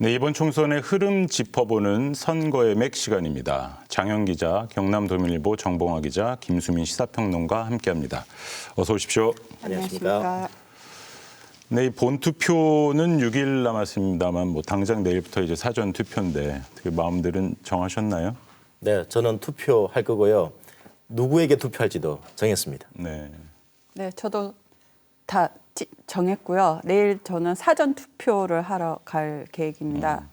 네, 이번 총선의 흐름 짚어보는 선거의 맥 시간입니다. 장현 기자, 경남도민일보 정봉화 기자, 김수민 시사평론가 함께합니다. 어서 오십시오. 안녕하십니까. 네, 본투표는 6일 남았습니다만 당장 내일부터 이제 사전 투표인데 어떻게 마음들은 정하셨나요? 네, 저는 투표할 거고요. 누구에게 투표할지도 정했습니다. 네, 저도 다 정했고요. 내일 저는 사전 투표를 하러 갈 계획입니다.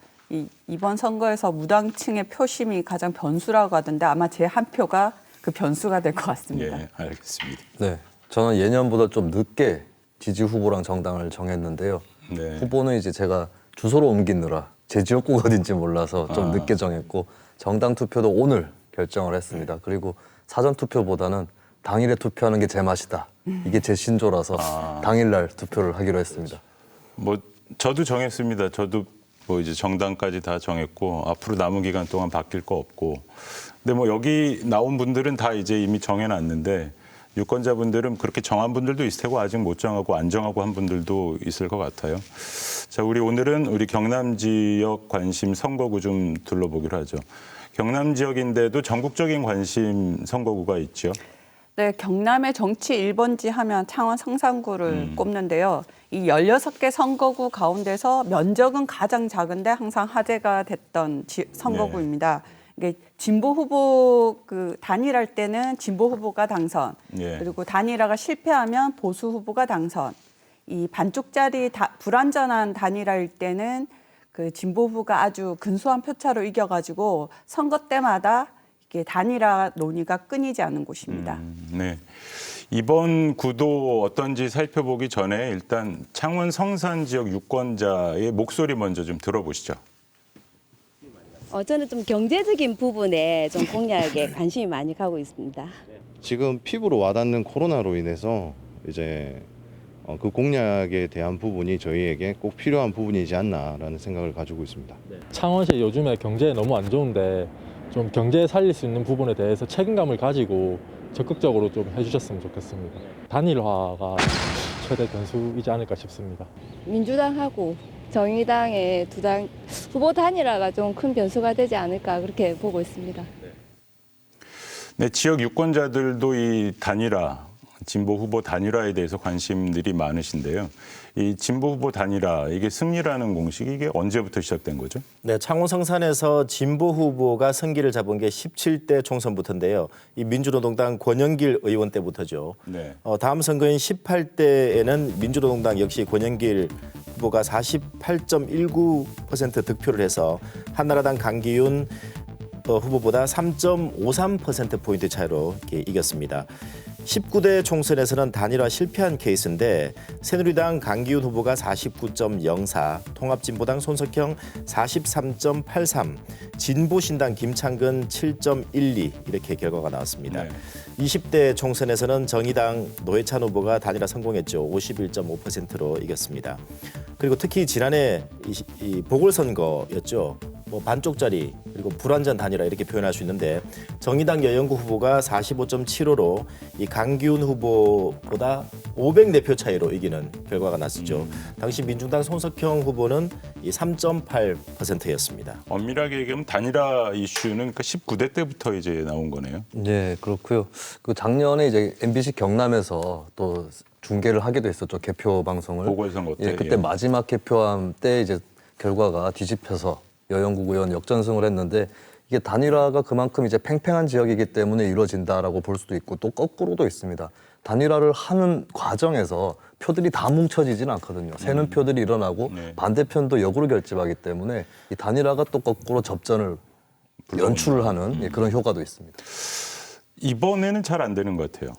이번 선거에서 무당층의 표심이 가장 변수라고 하던데 아마 제 한 표가 그 변수가 될 것 같습니다. 예, 알겠습니다. 네, 저는 예년보다 좀 늦게 지지 후보랑 정당을 정했는데요. 네. 후보는 이제 제가 주소로 옮기느라 제 지역구가 어딘지 몰라서 좀 늦게 정했고 정당 투표도 오늘 결정을 했습니다. 그리고 사전 투표보다는 당일에 투표하는 게 제 맛이다. 이게 제 신조라서 당일날 투표를 하기로 했습니다. 뭐 저도 정했습니다. 저도 뭐 이제 정당까지 다 정했고 앞으로 남은 기간 동안 바뀔 거 없고. 근데 뭐 여기 나온 분들은 다 이제 이미 정해놨는데 유권자분들은 그렇게 정한 분들도 있을 테고 아직 못 정하고 안 정하고 한 분들도 있을 것 같아요. 자, 오늘은 우리 경남 지역 관심 선거구 좀 둘러보기로 하죠. 경남 지역인데도 전국적인 관심 선거구가 있죠. 네, 경남의 정치 1번지 하면 창원 성산구를 꼽는데요. 이 16개 선거구 가운데서 면적은 가장 작은데 항상 화제가 됐던 선거구입니다. 이게 진보 후보 단일할 때는 진보 후보가 당선, 그리고 단일화가 실패하면 보수 후보가 당선. 이 반쪽짜리 불완전한 단일화일 때는 그 진보 후보가 아주 근소한 표차로 이겨가지고 선거 때마다 이게 단일화 논의가 끊이지 않은 곳입니다. 네. 이번 구도 어떤지 살펴보기 전에 일단 창원 성산 지역 유권자의 목소리 먼저 좀 들어보시죠. 저는 좀 경제적인 부분에 좀 공약에 관심이 많이 가고 있습니다. 지금 피부로 와닿는 코로나로 인해서 이제 그 공약에 대한 부분이 저희에게 꼭 필요한 부분이지 않나라는 생각을 가지고 있습니다. 창원시 요즘에 경제 너무 안 좋은데 좀 경제 살릴 수 있는 부분에 대해서 책임감을 가지고 적극적으로 좀 해주셨으면 좋겠습니다. 단일화가 최대 변수이지 않을까 싶습니다. 민주당하고 정의당의 두 당 후보 단일화가 좀 큰 변수가 되지 않을까 그렇게 보고 있습니다. 네, 지역 유권자들도 이 단일화, 진보 후보 단일화에 대해서 관심들이 많으신데요. 이 진보 후보 단일화, 이게 승리라는 공식이 이게 언제부터 시작된 거죠? 네, 창원 성산에서 진보 후보가 승기를 잡은 게 17대 총선부터인데요. 이 민주노동당 권영길 의원 때부터죠. 네. 다음 선거인 18대에는 민주노동당 역시 권영길 후보가 48.19% 득표를 해서 한나라당 강기훈 후보보다 3.53%포인트 차이로 이렇게 이겼습니다. 19대 총선에서는 단일화 실패한 케이스인데 새누리당 강기훈 후보가 49.04, 통합진보당 손석형 43.83, 진보신당 김창근 7.12 이렇게 결과가 나왔습니다. 네. 20대 총선에서는 정의당 노회찬 후보가 단일화 성공했죠. 51.5%로 이겼습니다. 그리고 특히 지난해 이 보궐선거였죠. 뭐 반쪽짜리 그리고 불완전 단일화 이렇게 표현할 수 있는데 정의당 여영구 후보가 45.75로 이 강기훈 후보보다 504표 차이로 이기는 결과가 났었죠. 당시 민중당 손석형 후보는 이 3.8%였습니다. 엄밀하게 얘기하면 단일화 이슈는 그 19대 때부터 이제 나온 거네요. 네, 그렇고요. 그 작년에 이제 MBC 경남에서 또 중계를 하기도 했었죠. 개표 방송을. 보궐선거 때. 예, 그때 마지막 개표함 때 이제 결과가 뒤집혀서 여영국 의원 역전승을 했는데 이게 단일화가 그만큼 이제 팽팽한 지역이기 때문에 이루어진다라고 볼 수도 있고 또 거꾸로도 있습니다. 단일화를 하는 과정에서 표들이 다 뭉쳐지지는 않거든요. 새는 표들이 일어나고 반대편도 역으로 결집하기 때문에 이 단일화가 또 거꾸로 접전을 연출을 하는 그런 효과도 있습니다. 이번에는 잘 안 되는 것 같아요.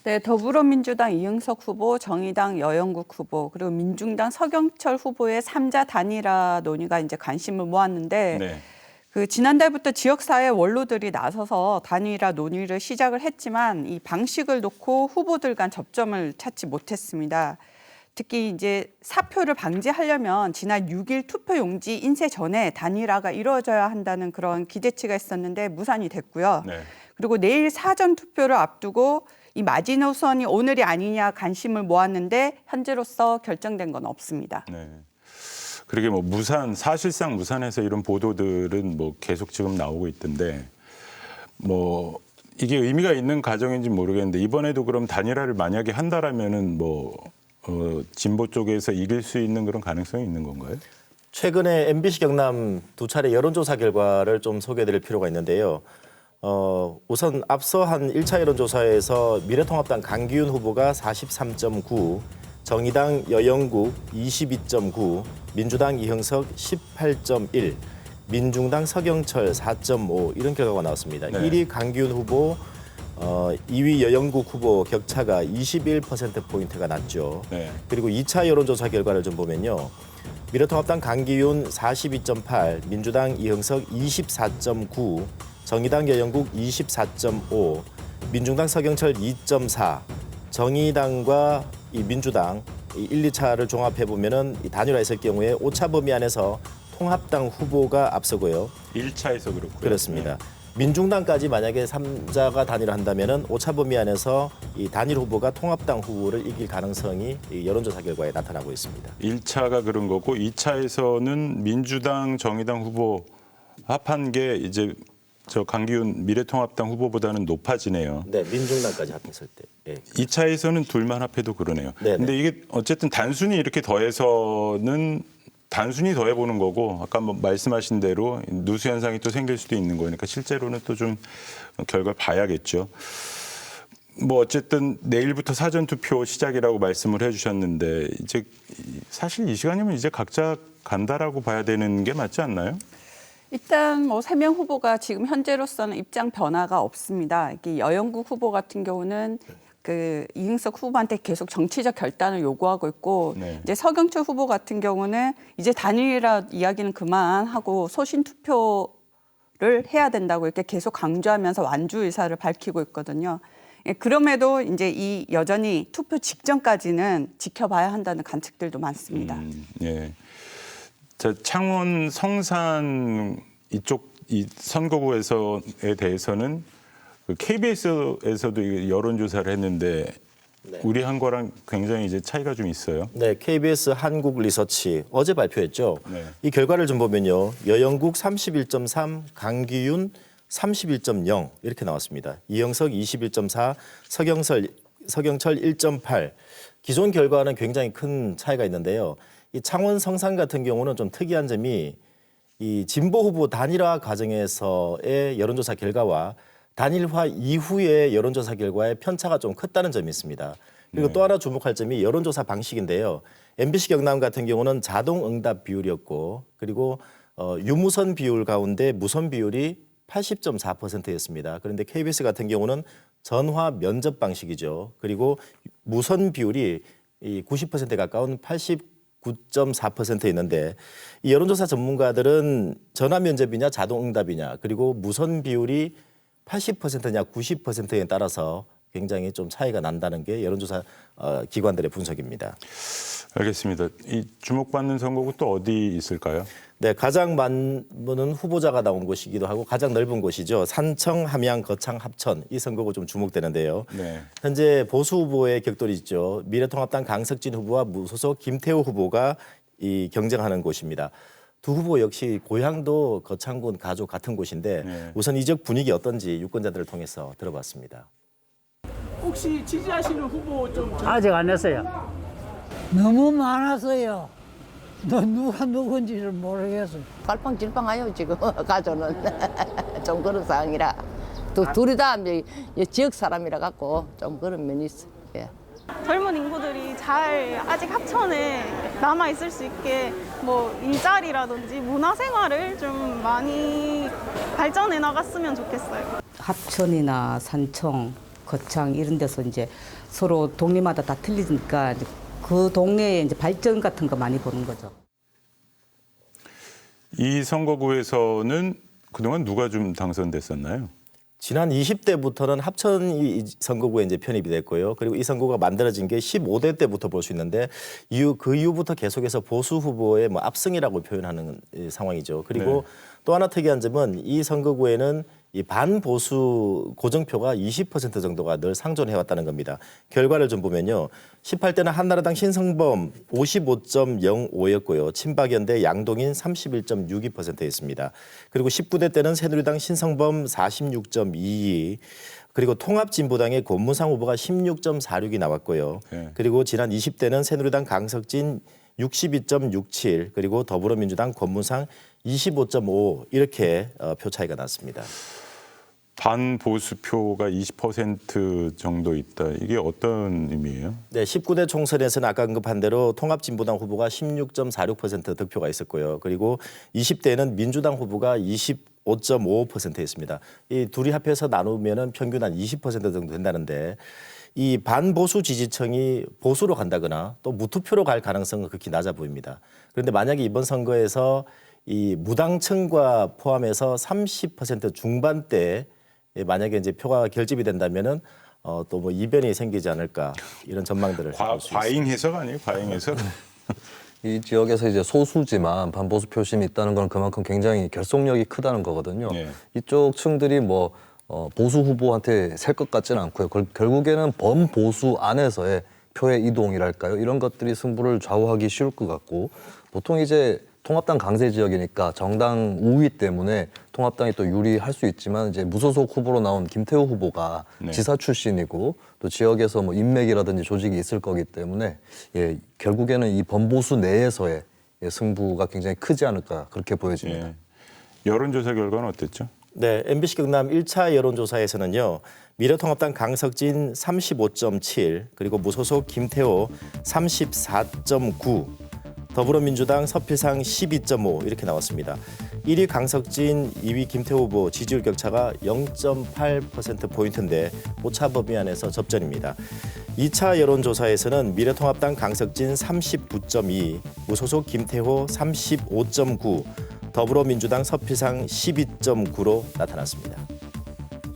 네, 더불어민주당 이응석 후보, 정의당 여영국 후보, 그리고 민중당 서경철 후보의 3자 단일화 논의가 이제 관심을 모았는데 네. 그 지난달부터 지역사회 원로들이 나서서 단일화 논의를 시작을 했지만 이 방식을 놓고 후보들 간 접점을 찾지 못했습니다. 특히 이제 사표를 방지하려면 지난 6일 투표 용지 인쇄 전에 단일화가 이루어져야 한다는 그런 기대치가 있었는데 무산이 됐고요. 네. 그리고 내일 사전 투표를 앞두고 이 마지노선이 오늘이 아니냐 관심을 모았는데 현재로서 결정된 건 없습니다. 네. 그러게 뭐 사실상 무산해서 이런 보도들은 뭐 계속 지금 나오고 있던데 뭐 이게 의미가 있는 과정인지 모르겠는데 이번에도 그럼 단일화를 만약에 한다라면은 뭐 진보 쪽에서 이길 수 있는 그런 가능성이 있는 건가요? 최근에 MBC 경남 두 차례 여론조사 결과를 좀 소개해드릴 필요가 있는데요. 우선 앞서 한 1차 여론조사에서 미래통합당 강기훈 후보가 43.9, 정의당 여영국 22.9, 민주당 이형석 18.1, 민중당 서경철 4.5 이런 결과가 나왔습니다. 네. 1위 강기훈 후보, 2위 여영국 후보 격차가 21%포인트가 났죠. 네. 그리고 2차 여론조사 결과를 좀 보면요. 미래통합당 강기훈 42.8, 민주당 이형석 24.9, 정의당 여영국 24.5, 민중당 서경철 2.4, 정의당과 이 민주당 1, 2차를 종합해 보면은 단일화했을 경우에 오차 범위 안에서 통합당 후보가 앞서고요. 1차에서 그렇고요. 그렇습니다. 민중당까지 만약에 3자가 단일화한다면은 오차 범위 안에서 이 단일 후보가 통합당 후보를 이길 가능성이 이 여론조사 결과에 나타나고 있습니다. 1차가 그런 거고 2차에서는 민주당, 정의당 후보 합한 게 이제 저 강기훈 미래통합당 후보보다는 높아지네요. 네, 민중당까지 합했을 때. 예. 2차에서는 둘만 합해도 그러네요. 네네. 근데 이게 어쨌든 단순히 이렇게 더해서는 단순히 더해보는 거고 아까 뭐 말씀하신 대로 누수 현상이 또 생길 수도 있는 거니까 실제로는 또 좀 결과를 봐야겠죠. 뭐 어쨌든 내일부터 사전 투표 시작이라고 말씀을 해주셨는데 이제 사실 이 시간이면 이제 각자 간다라고 봐야 되는 게 맞지 않나요? 일단 뭐 3명 후보가 지금 현재로서는 입장 변화가 없습니다. 이게 여영국 후보 같은 경우는 그 이응석 후보한테 계속 정치적 결단을 요구하고 있고 네. 이제 서경철 후보 같은 경우는 이제 단일화 이야기는 그만하고 소신 투표를 해야 된다고 이렇게 계속 강조하면서 완주 의사를 밝히고 있거든요. 예, 그럼에도 이제 이 여전히 투표 직전까지는 지켜봐야 한다는 관측들도 많습니다. 예. 자, 창원 성산 이쪽 이 선거구에서에 대해서는 그 KBS에서도 여론조사를 했는데 우리 한 거랑 굉장히 이제 차이가 좀 있어요. 네, KBS 한국 리서치 어제 발표했죠. 네. 이 결과를 좀 보면요. 여영국 31.3, 강기윤 31.0 이렇게 나왔습니다. 이형석 21.4, 서경철 1.8. 기존 결과는 굉장히 큰 차이가 있는데요. 이 창원 성산 같은 경우는 좀 특이한 점이 이 진보 후보 단일화 과정에서의 여론조사 결과와 단일화 이후의 여론조사 결과의 편차가 좀 컸다는 점이 있습니다. 그리고 또 하나 주목할 점이 여론조사 방식인데요. MBC 경남 같은 경우는 자동 응답 비율이었고 그리고 유무선 비율 가운데 무선 비율이 80.4%였습니다. 그런데 KBS 같은 경우는 전화 면접 방식이죠. 그리고 무선 비율이 90%에 가까운 89.4%였는데 이 여론조사 전문가들은 전화 면접이냐 자동 응답이냐 그리고 무선 비율이 80%냐 90%에 따라서 굉장히 좀 차이가 난다는 게 여론조사 기관들의 분석입니다. 알겠습니다. 이 주목받는 선거구 또 어디 있을까요? 네, 가장 많은 후보자가 나온 곳이기도 하고 가장 넓은 곳이죠. 산청, 함양, 거창, 합천 이 선거구 좀 주목되는데요. 네. 현재 보수 후보의 격돌이 있죠. 미래통합당 강석진 후보와 무소속 김태호 후보가 이 경쟁하는 곳입니다. 두 후보 역시 고향도 거창군 가족 같은 곳인데 네. 우선 이 지역 분위기 어떤지 유권자들을 통해서 들어봤습니다. 혹시 지지하시는 후보 좀 아직 안 했어요. 너무 많았어요. 누가 누군지를 모르겠어요. 갈팡질팡하요 지금 가족은 좀 그런 상황이라 또 둘이 다 이제 지역 사람이라 갖고 좀 그런 면이 있어. 예. 젊은 인구들이 잘 아직 합천에 남아 있을 수 있게 뭐 일자리라든지 문화생활을 좀 많이 발전해 나갔으면 좋겠어요. 합천이나 산청, 거창 이런 데서 이제 서로 동네마다 다 틀리니까 그 동네에 이제 발전 같은 거 많이 보는 거죠. 이 선거구에서는 그동안 누가 좀 당선됐었나요? 지난 20대부터는 합천이 선거구에 이제 편입이 됐고요. 그리고 이 선거구가 만들어진 게 15대 때부터 볼 수 있는데 그 이후부터 계속해서 보수 후보의 뭐 압승이라고 표현하는 상황이죠. 그리고 네. 또 하나 특이한 점은 이 선거구에는 이 반보수 고정표가 20% 정도가 늘 상존해왔다는 겁니다. 결과를 좀 보면요. 18대는 한나라당 신성범 55.05였고요. 친박연대 양동인 31.62%였습니다. 그리고 19대 때는 새누리당 신성범 46.22, 그리고 통합진보당의 권무상 후보가 16.46이 나왔고요. 그리고 지난 20대는 새누리당 강석진 62.67, 그리고 더불어민주당 권무상 25.5 이렇게 표 차이가 났습니다. 반보수표가 20% 정도 있다. 이게 어떤 의미예요? 네, 19대 총선에서는 아까 언급한 대로 통합진보당 후보가 16.46% 득표가 있었고요. 그리고 20대에는 민주당 후보가 25.55%였습니다. 이 둘이 합해서 나누면은 평균 한 20% 정도 된다는데, 이 반보수 지지층이 보수로 간다거나 또 무투표로 갈 가능성은 극히 낮아 보입니다. 그런데 만약에 이번 선거에서 이 무당층과 포함해서 30% 중반대에 만약에 이제 표가 결집이 된다면은 또 뭐 이변이 생기지 않을까, 이런 전망들을 해볼 수 있습니다. 과잉 해석 아니에요? 과잉 해석? 이 지역에서 이제 소수지만 반보수 표심이 있다는 건 그만큼 굉장히 결속력이 크다는 거거든요. 이쪽 층들이 뭐 보수 후보한테 셀 것 같지는 않고요. 결국에는 범보수 안에서의 표의 이동이랄까요? 이런 것들이 승부를 좌우하기 쉬울 것 같고, 보통 이제 통합당 강세 지역이니까 정당 우위 때문에 통합당이 또 유리할 수 있지만, 이제 무소속 후보로 나온 김태우 후보가 지사 출신이고 또 지역에서 뭐 인맥이라든지 조직이 있을 거기 때문에 결국에는 이 범보수 내에서의 승부가 굉장히 크지 않을까, 그렇게 보여집니다. 여론조사 결과는 어땠죠? 네, MBC 경남 1차 여론조사에서는요, 미래통합당 강석진 35.7, 그리고 무소속 김태호 34.9, 더불어민주당 서필상 12.5 이렇게 나왔습니다. 1위 강석진, 2위 김태호 후보 지지율 격차가 0.8%포인트인데 오차 범위 안에서 접전입니다. 2차 여론조사에서는 미래통합당 강석진 39.2, 무소속 김태호 35.9, 더불어민주당 서필상 12.9로 나타났습니다.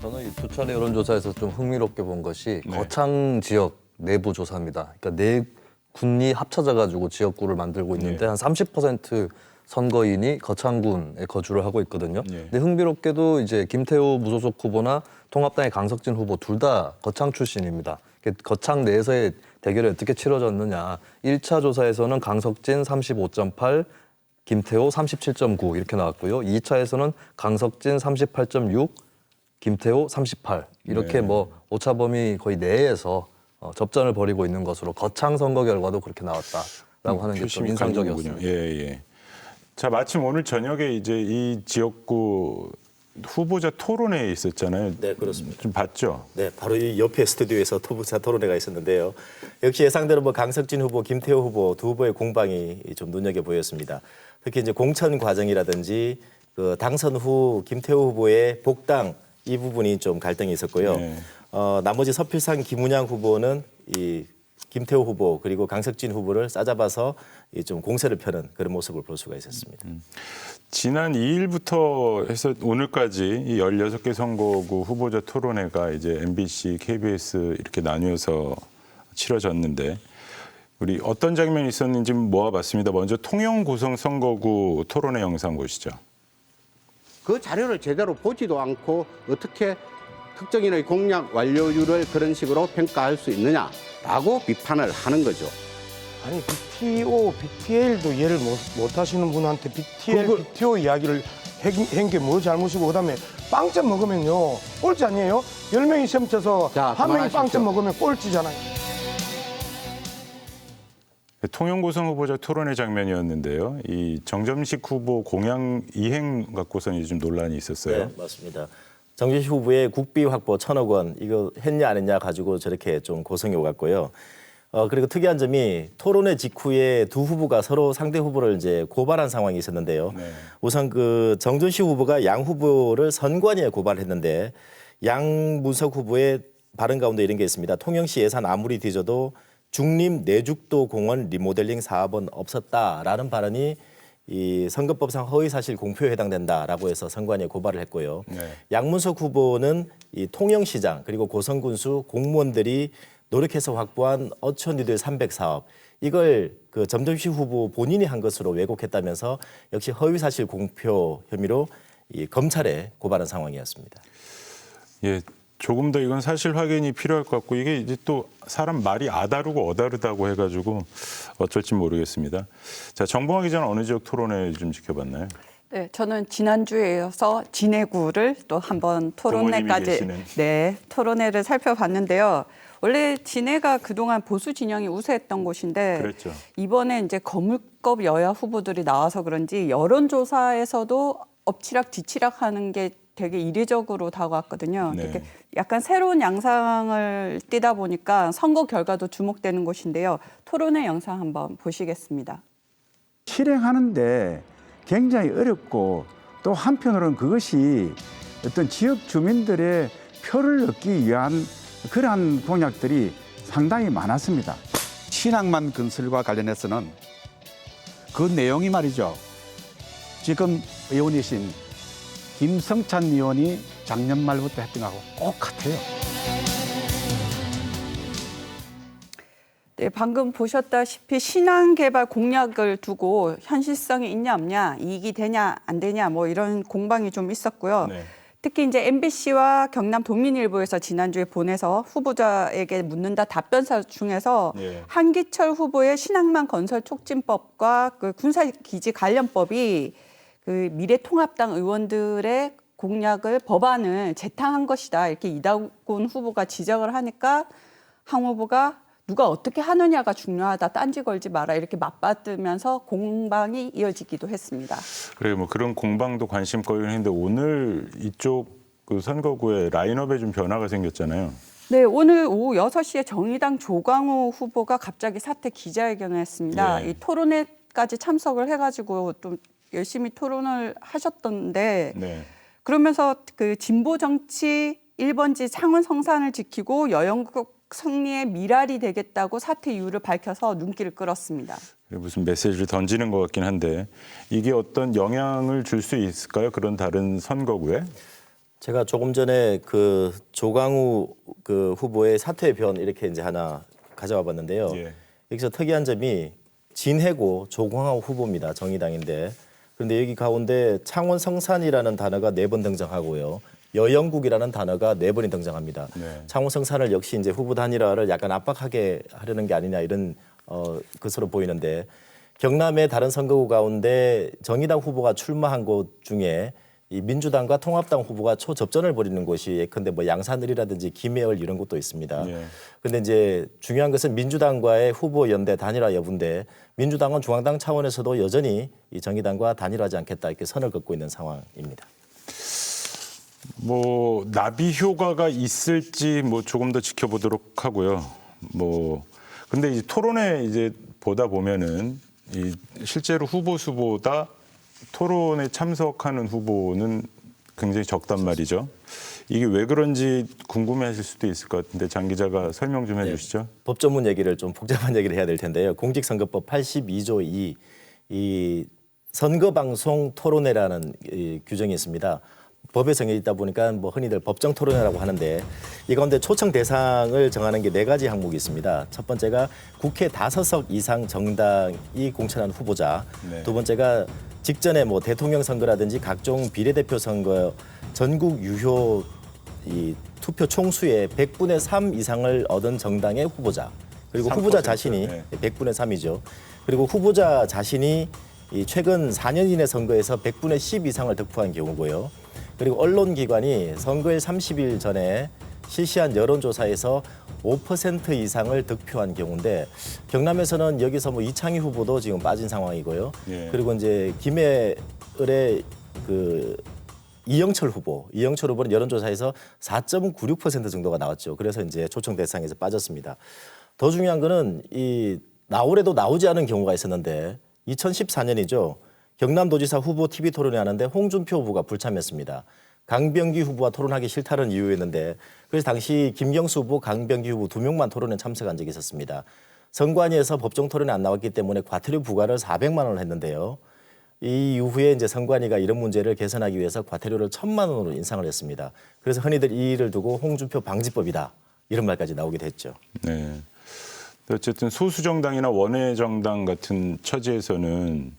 저는 이 두 차례 여론조사에서 좀 흥미롭게 본 것이 거창 지역 내부 조사입니다. 그러니까 네 군이 합쳐져 가지고 지역구를 만들고 있는데 한 30% 선거인이 거창군에 거주를 하고 있거든요. 근데 흥미롭게도 이제 김태우 무소속 후보나 통합당의 강석진 후보 둘 다 거창 출신입니다. 거창 내에서의 대결이 어떻게 치러졌느냐. 1차 조사에서는 강석진 35.8, 김태호 37.9 이렇게 나왔고요. 2차에서는 강석진 38.6, 김태호 38 이렇게 뭐 오차 범위 거의 내에서 접전을 벌이고 있는 것으로 거창 선거 결과도 그렇게 나왔다라고 하는 게 좀 인상적이었습니다. 예. 자, 마침 오늘 저녁에 이제 이 지역구 후보자 토론회에 있었잖아요. 네, 그렇습니다. 좀 봤죠? 네, 바로 이 옆에 스튜디오에서 후보자 토론회가 있었는데요. 역시 예상대로 뭐 강석진 후보, 김태호 후보 두 후보의 공방이 좀 눈여겨 보였습니다. 특히 이제 공천 과정이라든지 그 당선 후 김태호 후보의 복당 이 부분이 좀 갈등이 있었고요. 나머지 서필상 김은양 후보는 이 김태호 후보 그리고 강석진 후보를 싸잡아서 좀 공세를 펴는 그런 모습을 볼 수가 있었습니다. 지난 2일부터 해서 오늘까지 이 16개 선거구 후보자 토론회가 이제 MBC, KBS 이렇게 나뉘어서 치러졌는데, 우리 어떤 장면이 있었는지 모아봤습니다. 먼저 통영고성 선거구 토론회 영상 보시죠. 그 자료를 제대로 보지도 않고 어떻게 특정인의 공약 완료율을 그런 식으로 평가할 수 있느냐라고 비판을 하는 거죠. 아니 BTO, BTL도 이해를 못 하시는 분한테 BTL, BTO 이야기를 한 게 뭐 잘못이고, 그다음에 빵점 먹으면요 꼴찌 아니에요? 10명이 시험 쳐서 한 명이 빵점 먹으면 꼴찌잖아요. 통영고성 후보자 토론회 장면이었는데요. 이 정점식 후보 공약 이행 갖고서는 좀 논란이 있었어요. 네, 맞습니다. 정점식 후보의 국비 확보 1,000억 원 이거 했냐 안 했냐 가지고 저렇게 좀 고성이 오갔고요. 그리고 특이한 점이 토론회 직후에 두 후보가 서로 상대 후보를 이제 고발한 상황이 있었는데요. 우선 그 정준식 후보가 양 후보를 선관위에 고발했는데, 양문석 후보의 발언 가운데 이런 게 있습니다. 통영시 예산 아무리 뒤져도 중림 내죽도 공원 리모델링 사업은 없었다라는 발언이 이 선거법상 허위사실 공표에 해당된다라고 해서 선관위에 고발을 했고요. 양문석 후보는 이 통영시장 그리고 고성군수 공무원들이 노력해서 확보한 어촌이들 300 사업, 이걸 그 정점식 후보 본인이 한 것으로 왜곡했다면서 역시 허위사실 공표 혐의로 이 검찰에 고발한 상황이었습니다. 예, 조금 더 이건 사실 확인이 필요할 것 같고 이게 이제 또 사람 말이 아다르고 어다르다고 해가지고 어쩔지 모르겠습니다. 자, 정봉화 기자는 어느 지역 토론회 좀 지켜봤나요? 네, 저는 지난주에 이어서 진해구를 또 한번 부모님이 토론회까지 계시는. 토론회를 살펴봤는데요. 원래 진해가 그동안 보수 진영이 우세했던 곳인데 그랬죠. 이번에 이제 거물급 여야 후보들이 나와서 그런지 여론조사에서도 엎치락 뒤치락 하는 게 되게 이례적으로 다가왔거든요. 네. 이렇게 약간 새로운 양상을 띠다 보니까 선거 결과도 주목되는 곳인데요. 토론회 영상 한번 보시겠습니다. 실행하는데 굉장히 어렵고 또 한편으로는 그것이 어떤 지역 주민들의 표를 얻기 위한 그러한 공약들이 상당히 많았습니다. 신앙만 건설과 관련해서는 그 내용이 말이죠. 지금 의원이신 김성찬 의원이 작년 말부터 했던 거하고 똑같아요. 네, 방금 보셨다시피 신앙 개발 공약을 두고 현실성이 있냐 없냐, 이익이 되냐 안 되냐 뭐 이런 공방이 좀 있었고요. 네. 특히 이제 MBC와 경남 동민일보에서 지난주에 보내서 후보자에게 묻는다 답변사 중에서 네. 한기철 후보의 신앙만 건설 촉진법과 그 군사기지 관련법이 그 미래통합당 의원들의 공약을 법안을 재탕한 것이다 이렇게 이다곤 후보가 지적을 하니까 황 후보가 누가 어떻게 하느냐가 중요하다, 딴지 걸지 마라 이렇게 맞받으면서 공방이 이어지기도 했습니다. 그래 뭐 그런 공방도 관심거리는 했는데 오늘 이쪽 그 선거구에 라인업에 좀 변화가 생겼잖아요. 네, 오늘 오후 6시에 정의당 조광호 후보가 갑자기 사퇴 기자회견을 했습니다. 예. 이 토론회까지 참석을 해가지고 좀 열심히 토론을 하셨던데 네. 그러면서 그 진보 정치 1번지 창원 성산을 지키고 여영국 승리의 미랄이 되겠다고 사퇴 이유를 밝혀서 눈길을 끌었습니다. 무슨 메시지를 던지는 것 같긴 한데 이게 어떤 영향을 줄 수 있을까요? 그런 다른 선거구에? 제가 조금 전에 그 조광우 그 후보의 사퇴 변 이렇게 이제 하나 가져와 봤는데요. 예. 여기서 특이한 점이 진해고 조광우 후보입니다. 정의당인데. 그런데 여기 가운데 창원 성산이라는 단어가 4번 등장하고요. 여영국이라는 단어가 4번이 등장합니다. 네. 창원 성산을 역시 이제 후보 단일화를 약간 압박하게 하려는 게 아니냐 이런 것으로 보이는데 경남의 다른 선거구 가운데 정의당 후보가 출마한 곳 중에 이 민주당과 통합당 후보가 초접전을 벌이는 곳이 예컨대 뭐 양산을이라든지 김해을 이런 곳도 있습니다. 그런데 이제 중요한 것은 민주당과의 후보 연대 단일화 여부인데 민주당은 중앙당 차원에서도 여전히 이 정의당과 단일화하지 않겠다 이렇게 선을 긋고 있는 상황입니다. 뭐 나비 효과가 있을지 뭐 조금 더 지켜보도록 하고요. 뭐 근데 이 토론회 이제 보다 보면은 이 실제로 후보 수보다 토론에 참석하는 후보는 굉장히 적단 말이죠. 이게 왜 그런지 궁금해하실 수도 있을 것 같은데 장 기자가 설명 좀 해주시죠. 법 전문 얘기를 좀 복잡한 얘기를 해야 될 텐데요. 공직선거법 82조 2 이 선거방송 토론회라는 이 규정이 있습니다. 법에 정해 있다 보니까 뭐 흔히들 법정 토론회라고 하는데 이 가운데 초청 대상을 정하는 게 4가지 항목이 있습니다. 첫 번째가 국회 5석 이상 정당이 공천한 후보자, 네. 두 번째가 직전에 뭐 대통령 선거라든지 각종 비례대표 선거 전국 유효 이 투표 총수의 100분의 3 이상을 얻은 정당의 후보자, 그리고 3%, 후보자 자신이 네. 100분의 3이죠. 그리고 후보자 자신이 이 최근 4년 이내 선거에서 100분의 10 이상을 득표한 경우고요. 그리고 언론기관이 선거일 30일 전에 실시한 여론조사에서 5% 이상을 득표한 경우인데 경남에서는 여기서 뭐 이창희 후보도 지금 빠진 상황이고요. 예. 그리고 이제 김해을의 그 이영철 후보는 여론조사에서 4.96% 정도가 나왔죠. 그래서 이제 초청 대상에서 빠졌습니다. 더 중요한 거는 이 나올에도 나오지 않은 경우가 있었는데 2014년이죠. 경남도지사 후보 TV 토론회 하는데 홍준표 후보가 불참했습니다. 강병기 후보와 토론하기 싫다는 이유였는데 그래서 당시 김경수 후보, 강병기 후보 2명만 토론에 참석한 적이 있었습니다. 선관위에서 법정 토론에 안 나왔기 때문에 과태료 부과를 400만 원을 했는데요. 이 이후에 이제 선관위가 이런 문제를 개선하기 위해서 과태료를 1,000만 원으로 인상을 했습니다. 그래서 흔히들 이 일을 두고 홍준표 방지법이다 이런 말까지 나오기도 했죠. 네. 어쨌든 소수 정당이나 원외 정당 같은 처지에서는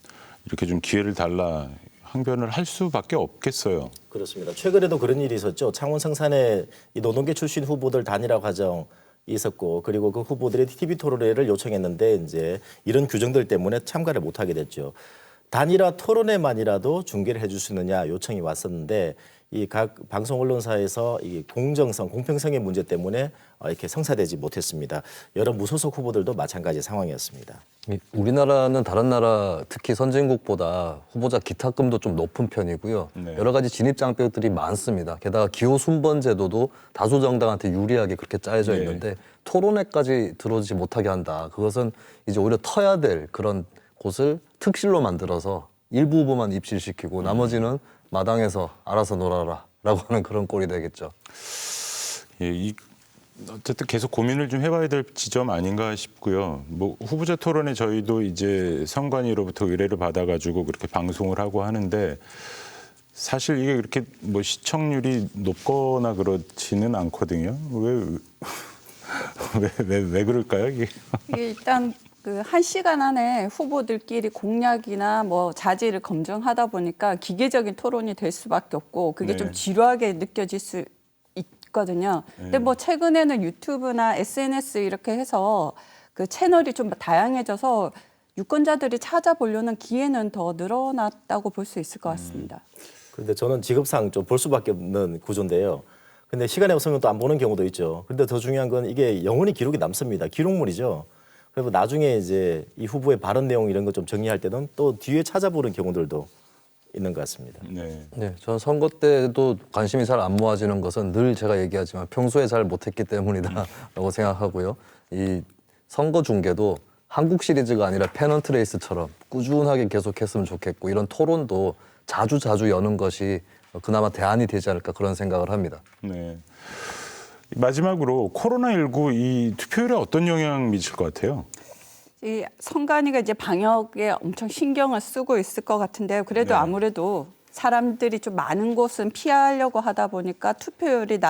이렇게 좀 기회를 달라 항변을 할 수밖에 없겠어요. 그렇습니다. 최근에도 그런 일이 있었죠. 창원 성산에 이 노동계 출신 후보들 단일화 과정 있었고, 그리고 그 후보들이 TV 토론회를 요청했는데 이제 이런 규정들 때문에 참가를 못하게 됐죠. 단일화 토론회만이라도 중계를 해줄 수 있느냐 요청이 왔었는데 이 각 방송 언론사에서 이 공정성, 공평성의 문제 때문에 이렇게 성사되지 못했습니다. 여러 무소속 후보들도 마찬가지 상황이었습니다. 우리나라는 다른 나라 특히 선진국보다 후보자 기탁금도 좀 높은 편이고요. 네. 여러 가지 진입 장벽들이 많습니다. 게다가 기호 순번 제도도 다수 정당한테 유리하게 그렇게 짜여져 네. 있는데 토론회까지 들어오지 못하게 한다. 그것은 이제 오히려 터야 될 그런 곳을 특실로 만들어서 일부 후보만 입실시키고 나머지는 마당에서 알아서 놀아라라고 하는 그런 꼴이 되겠죠. 예, 어쨌든 계속 고민을 좀 해봐야 될 지점 아닌가 싶고요. 뭐 후보자 토론에 저희도 이제 선관위로부터 의뢰를 받아가지고 그렇게 방송을 하고 하는데 사실 이게 그렇게 뭐 시청률이 높거나 그렇지는 않거든요. 왜 그럴까요? 이게 일단 그 1시간 안에 후보들끼리 공약이나 뭐 자질을 검증하다 보니까 기계적인 토론이 될 수밖에 없고 그게 네. 좀 지루하게 느껴질 수 있거든요. 근데 뭐 최근에는 유튜브나 SNS 이렇게 해서 그 채널이 좀 다양해져서 유권자들이 찾아보려는 기회는 더 늘어났다고 볼 수 있을 것 같습니다. 그런데 저는 직업상 좀 볼 수밖에 없는 구조인데요. 근데 시간이 없으면 또 안 보는 경우도 있죠. 그런데 더 중요한 건 이게 영원히 기록이 남습니다. 기록물이죠. 그리고 나중에 이제 이 후보의 발언 내용 이런 거 좀 정리할 때는 또 뒤에 찾아보는 경우들도 있는 것 같습니다. 네, 저는 선거 때도 관심이 잘 안 모아지는 것은 늘 제가 얘기하지만 평소에 잘 못했기 때문이다라고 생각하고요. 이 선거 중계도 한국 시리즈가 아니라 페넌트 레이스처럼 꾸준하게 계속했으면 좋겠고 이런 토론도 자주 여는 것이 그나마 대안이 되지 않을까 그런 생각을 합니다. 네. 마지막으로 코로나19 이 투표율에 어떤 영향 미칠 것 같아요? 이 선관위가 이제 방역에 엄청 신경을 쓰고 있을 것 같은데요. 그래도 네. 아무래도 사람들이 좀 많은 곳은 피하려고 하다 보니까 투표율이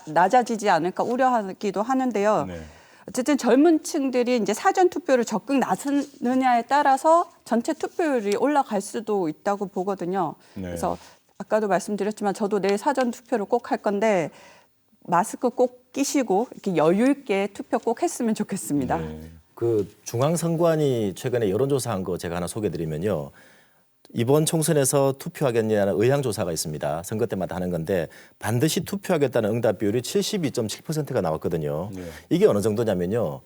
낮아지지 않을까 우려하기도 하는데요. 네. 어쨌든 젊은 층들이 이제 사전 투표를 적극 나서느냐에 따라서 전체 투표율이 올라갈 수도 있다고 보거든요. 네. 그래서 아까도 말씀드렸지만 저도 내일 사전 투표를 꼭 할 건데 마스크 꼭 끼시고 이렇게 여유 있게 투표 꼭 했으면 좋겠습니다. 네. 그 중앙선관위 최근에 여론조사한 거 제가 하나 소개드리면요. 이번 총선에서 투표하겠냐는 의향조사가 있습니다. 선거 때마다 하는 건데 반드시 투표하겠다는 응답 비율이 72.7%가 나왔거든요. 네. 이게 어느 정도냐면요.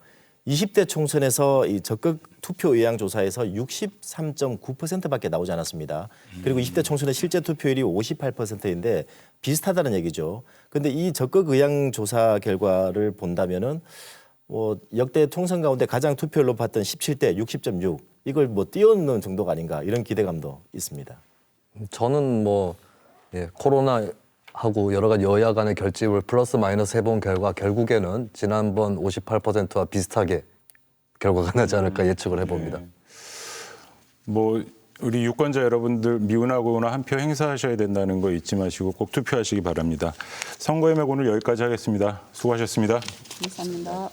20대 총선에서 이 적극 투표 의향조사에서 63.9%밖에 나오지 않았습니다. 그리고 20대 총선의 실제 투표율이 58%인데 비슷하다는 얘기죠. 그런데 이 적극 의향조사 결과를 본다면은 역대 총선 가운데 가장 투표율 높았던 17대 60.6 이걸 뭐 뛰어넘는 정도가 아닌가 이런 기대감도 있습니다. 저는 코로나하고 여러 가지 여야 간의 결집을 플러스 마이너스 해본 결과 결국에는 지난번 58%와 비슷하게 결과가 나지 않을까 예측을 해봅니다. 네. 뭐 우리 유권자 여러분들 미운하거나 한 표 행사하셔야 된다는 거 잊지 마시고 꼭 투표하시기 바랍니다. 선거의 맥 오늘 여기까지 하겠습니다. 수고하셨습니다. 감사합니다.